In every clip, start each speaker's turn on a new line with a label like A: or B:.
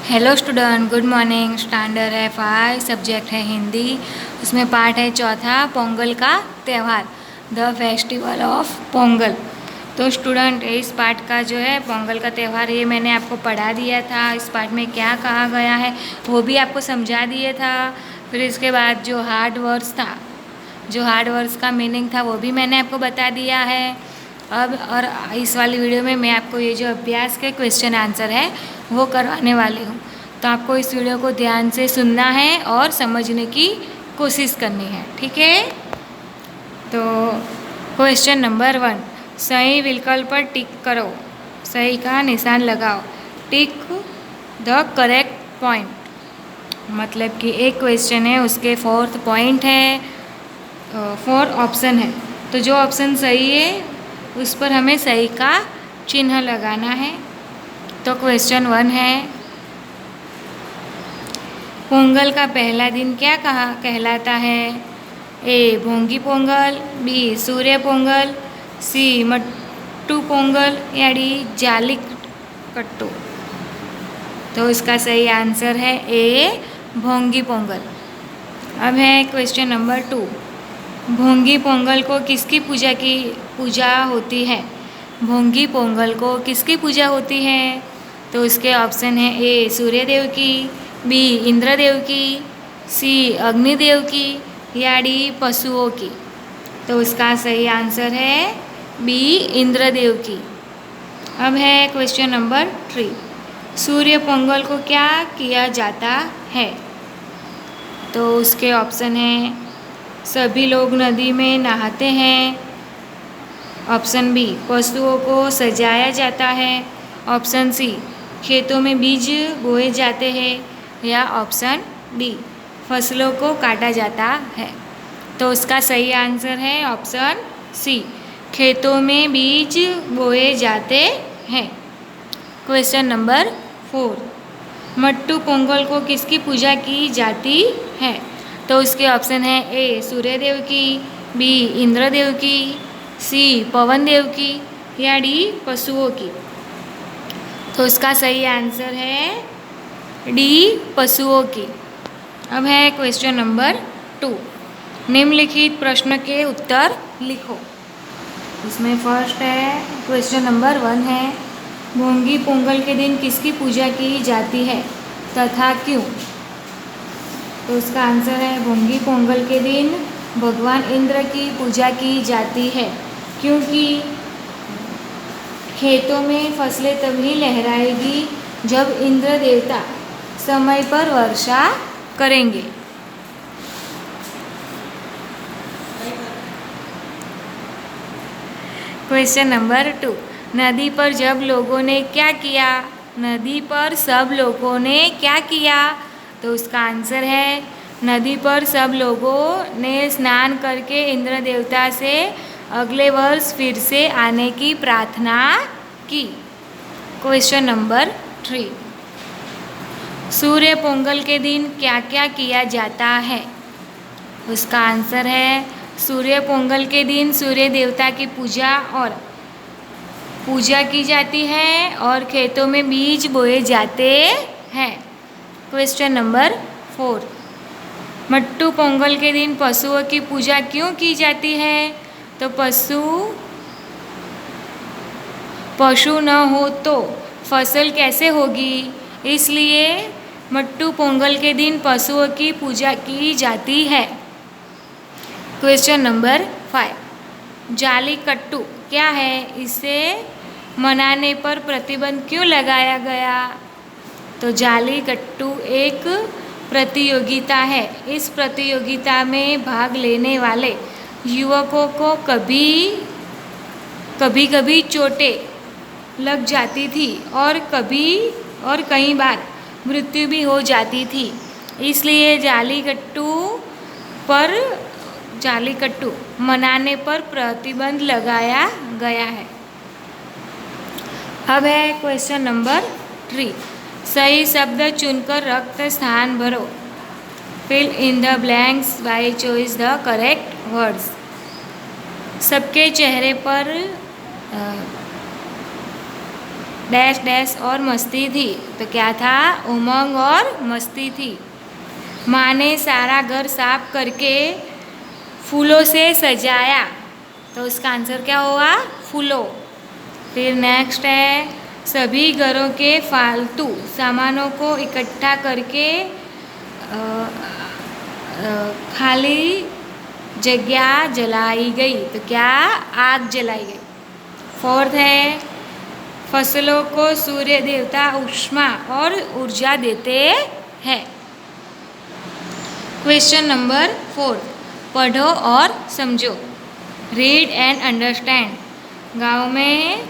A: Hello student, good morning. Standard है 5, subject है हिंदी। उसमें पार्ट है चौथा, पोंगल का त्यौहार, द फेस्टिवल ऑफ पोंगल। तो स्टूडेंट, इस पार्ट का जो है पोंगल का त्यौहार, ये मैंने आपको पढ़ा दिया था। इस पार्ट में क्या कहा गया है वो भी आपको समझा दिया था। फिर इसके बाद जो हार्ड वर्ड्स था, जो हार्ड वर्ड्स का मीनिंग था वो भी मैंने आपको बता दिया है। अब और इस वाली वीडियो में मैं आपको ये जो अभ्यास के क्वेश्चन आंसर है वो करवाने वाली हूँ। तो आपको इस वीडियो को ध्यान से सुनना है और समझने की कोशिश करनी है, ठीक है। तो क्वेश्चन नंबर 1, सही विकल्प पर टिक करो, सही का निशान लगाओ। टिक द करेक्ट पॉइंट, मतलब कि एक क्वेश्चन है उसके 4th पॉइंट है, 4 ऑप्शन है। तो जो ऑप्शन सही है उस पर हमें सही का चिन्ह लगाना है। तो क्वेश्चन 1 है, पोंगल का पहला दिन क्या कहलाता है? ए भोंगी पोंगल, बी सूर्य पोंगल, सी मट्टू पोंगल या डी जाली कट्टू। तो इसका सही आंसर है ए भोंगी पोंगल। अब है क्वेश्चन नंबर 2, भोंगी पोंगल को किसकी पूजा होती है? भोंगी पोंगल को किसकी पूजा होती है? तो इसके ऑप्शन है ए सूर्यदेव की, बी इंद्रदेव की, सी अग्निदेव की या डी पशुओं की। तो इसका सही आंसर है बी इंद्रदेव की। अब है क्वेश्चन नंबर 3, सूर्य पोंगल को क्या किया जाता है? तो उसके ऑप्शन है, सभी लोग नदी में नहाते हैं, ऑप्शन बी पशुओं को सजाया जाता है, ऑप्शन सी खेतों में बीज बोए जाते हैं या ऑप्शन डी फसलों को काटा जाता है। तो उसका सही आंसर है ऑप्शन सी, खेतों में बीज बोए जाते हैं। क्वेश्चन नंबर 4, मट्टू पोंगल को किसकी पूजा की जाती है? तो उसके ऑप्शन है ए सूर्यदेव की, बी इंद्रदेव की, सी पवन देव की या डी पशुओं की। तो इसका सही आंसर है डी पशुओं की। अब है क्वेश्चन नंबर 2, निम्नलिखित प्रश्न के उत्तर लिखो। इसमें फर्स्ट है, क्वेश्चन नंबर 1 है, भोंगी पोंगल के दिन किसकी पूजा की जाती है तथा क्यों? तो इसका आंसर है, भोंगी पोंगल के दिन भगवान इंद्र की पूजा की जाती है, क्योंकि खेतों में फसलें तभी लहराएगी जब इंद्र देवता समय पर वर्षा करेंगे। क्वेश्चन नंबर 2, नदी पर जब लोगों ने क्या किया? नदी पर सब लोगों ने क्या किया? तो उसका आंसर है, नदी पर सब लोगों ने स्नान करके इंद्र देवता से अगले वर्ष फिर से आने की प्रार्थना की। क्वेश्चन नंबर 3, सूर्य पोंगल के दिन क्या क्या किया जाता है? उसका आंसर है, सूर्य पोंगल के दिन सूर्य देवता की पूजा की जाती है और खेतों में बीज बोए जाते हैं। क्वेश्चन नंबर 4, मट्टू पोंगल के दिन पशुओं की पूजा क्यों की जाती है? तो पशु न हो तो फसल कैसे होगी, इसलिए मट्टू पोंगल के दिन पशुओं की पूजा की जाती है। क्वेश्चन नंबर 5, जाली कट्टू क्या है? इसे मनाने पर प्रतिबंध क्यों लगाया गया? तो जाली कट्टू एक प्रतियोगिता है। इस प्रतियोगिता में भाग लेने वाले युवकों को कभी चोटें लग जाती थी और कई बार मृत्यु भी हो जाती थी, इसलिए जाली कट्टू मनाने पर प्रतिबंध लगाया गया है। अब है क्वेश्चन नंबर 3, सही शब्द चुनकर रक्त स्थान भरो। Fill in the blanks by choice the correct words. सबके चेहरे पर डैश डैश और मस्ती थी। तो क्या था? उमंग और मस्ती थी। माँ ने सारा घर साफ करके फूलों से सजाया। तो उसका आंसर क्या हुआ? फूलों। फिर नेक्स्ट है, सभी घरों के फालतू सामानों को इकट्ठा करके खाली जगह जलाई गई। तो क्या? आग जलाई गई। फोर्थ है, फसलों को सूर्य देवता ऊष्मा और ऊर्जा देते हैं। क्वेश्चन नंबर 4, पढ़ो और समझो। Read and understand. गांव में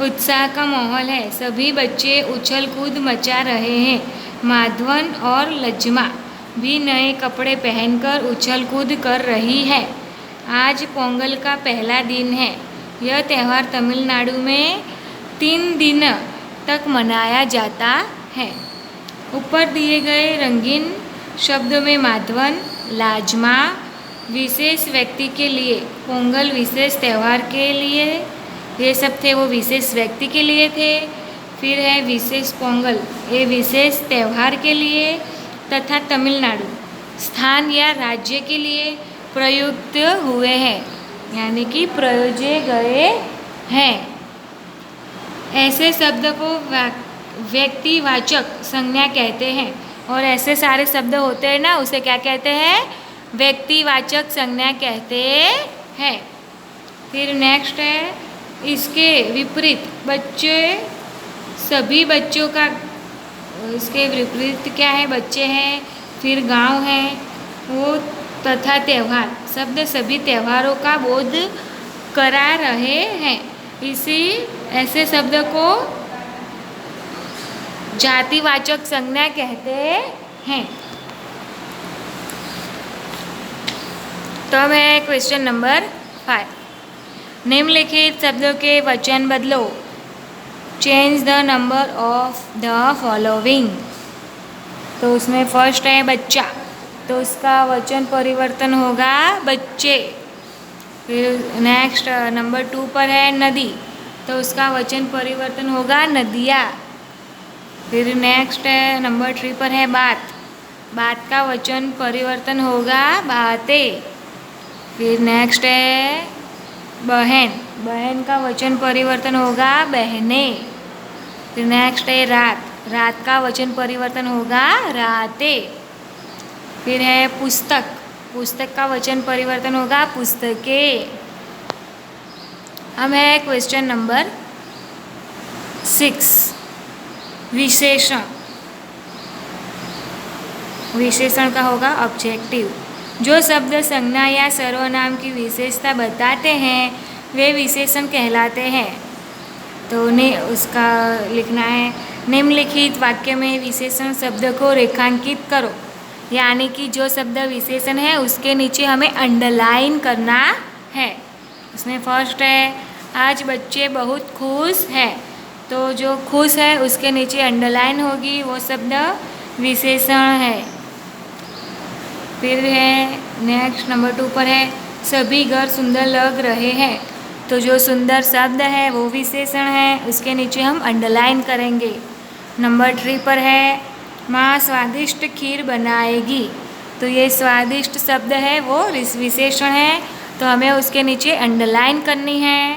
A: उत्साह का माहौल है। सभी बच्चे उछल कूद मचा रहे हैं। माधवन और लज्मा भी नए कपड़े पहनकर उछल कूद कर रही है। आज पोंगल का पहला दिन है। यह त्यौहार तमिलनाडु में 3 दिन तक मनाया जाता है। ऊपर दिए गए रंगीन शब्दों में माधवन, लाजमा विशेष व्यक्ति के लिए, पोंगल विशेष त्यौहार के लिए, ये सब थे वो विशेष व्यक्ति के लिए थे। फिर है विशेष पोंगल, ये विशेष त्यौहार के लिए, तथा तमिलनाडु स्थान या राज्य के लिए प्रयुक्त हुए हैं, यानी कि प्रयोजे गए हैं। ऐसे शब्द को व्यक्तिवाचक संज्ञा कहते हैं। और ऐसे सारे शब्द होते हैं ना, उसे क्या कहते हैं? व्यक्तिवाचक संज्ञा कहते हैं। फिर नेक्स्ट है, इसके विपरीत बच्चे, सभी बच्चों का, इसके विपरीत क्या है? बच्चे हैं। फिर गांव है वो, तथा त्यौहार शब्द सभी त्योहारों का बोध करा रहे हैं। इसी ऐसे शब्द को जातिवाचक संज्ञा कहते हैं। तो अब है क्वेश्चन नंबर 5, निम्नलिखित शब्दों के वचन बदलो। Change the number of the following. तो उसमें फर्स्ट है बच्चा, तो उसका वचन परिवर्तन होगा बच्चे। फिर नेक्स्ट नंबर 2 पर है नदी, तो उसका वचन परिवर्तन होगा नदियाँ। फिर नेक्स्ट है नंबर 3 पर है बात, बात का वचन परिवर्तन होगा बातें। फिर नेक्स्ट है बहन, बहन का वचन परिवर्तन होगा बहनें। फिर नेक्स्ट है रात, रात का वचन परिवर्तन होगा रातें। फिर है पुस्तक, पुस्तक का वचन परिवर्तन होगा पुस्तकें। अब है क्वेश्चन नंबर 6, विशेषण। विशेषण का होगा ऑब्जेक्टिव। जो शब्द संज्ञा या सर्वनाम की विशेषता बताते हैं वे विशेषण कहलाते हैं। तो उसका लिखना है, निम्नलिखित वाक्य में विशेषण शब्द को रेखांकित करो। यानी कि जो शब्द विशेषण है उसके नीचे हमें अंडरलाइन करना है। उसमें फर्स्ट है, आज बच्चे बहुत खुश हैं। तो जो खुश है उसके नीचे अंडरलाइन होगी, वो शब्द विशेषण है। फिर है नेक्स्ट नंबर 2 पर है, सभी घर सुंदर लग रहे हैं। तो जो सुंदर शब्द है वो विशेषण है, उसके नीचे हम अंडरलाइन करेंगे। नंबर 3 पर है, माँ स्वादिष्ट खीर बनाएगी। तो ये स्वादिष्ट शब्द है वो विशेषण है, तो हमें उसके नीचे अंडरलाइन करनी है।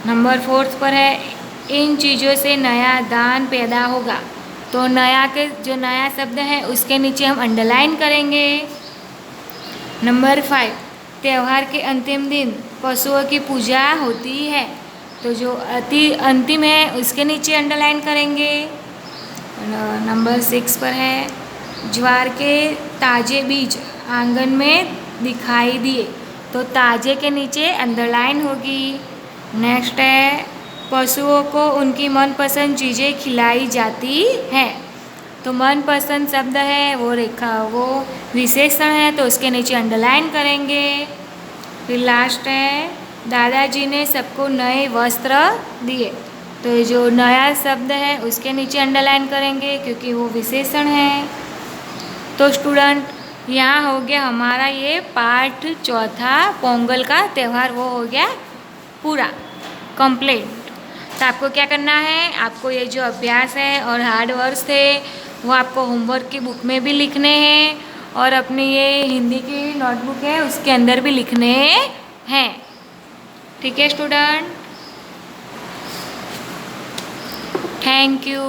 A: नंबर 4 पर है, इन चीज़ों से नया दान पैदा होगा। तो नया के जो नया शब्द है उसके नीचे हम अंडरलाइन करेंगे। नंबर 5, त्यौहार के अंतिम दिन पशुओं की पूजा होती है। तो जो अंतिम है उसके नीचे अंडरलाइन करेंगे। नंबर 6 पर है, ज्वार के ताज़े बीज आंगन में दिखाई दिए। तो ताज़े के नीचे अंडरलाइन होगी। नेक्स्ट है, पशुओं को उनकी मनपसंद चीज़ें खिलाई जाती हैं। तो मनपसंद शब्द है वो विशेषण है, तो उसके नीचे अंडरलाइन करेंगे। फिर लास्ट है, दादाजी ने सबको नए वस्त्र दिए। तो जो नया शब्द है उसके नीचे अंडरलाइन करेंगे क्योंकि वो विशेषण है। तो स्टूडेंट, यहाँ हो गया हमारा ये पार्ट 4 पोंगल का त्यौहार, वो हो गया पूरा कंप्लीट। तो आपको क्या करना है, आपको ये जो अभ्यास है और हार्ड वर्ड्स थे वो आपको होमवर्क की बुक में भी लिखने हैं और अपनी ये हिंदी की नोटबुक है उसके अंदर भी लिखने हैं। ठीक है स्टूडेंट, थैंक यू।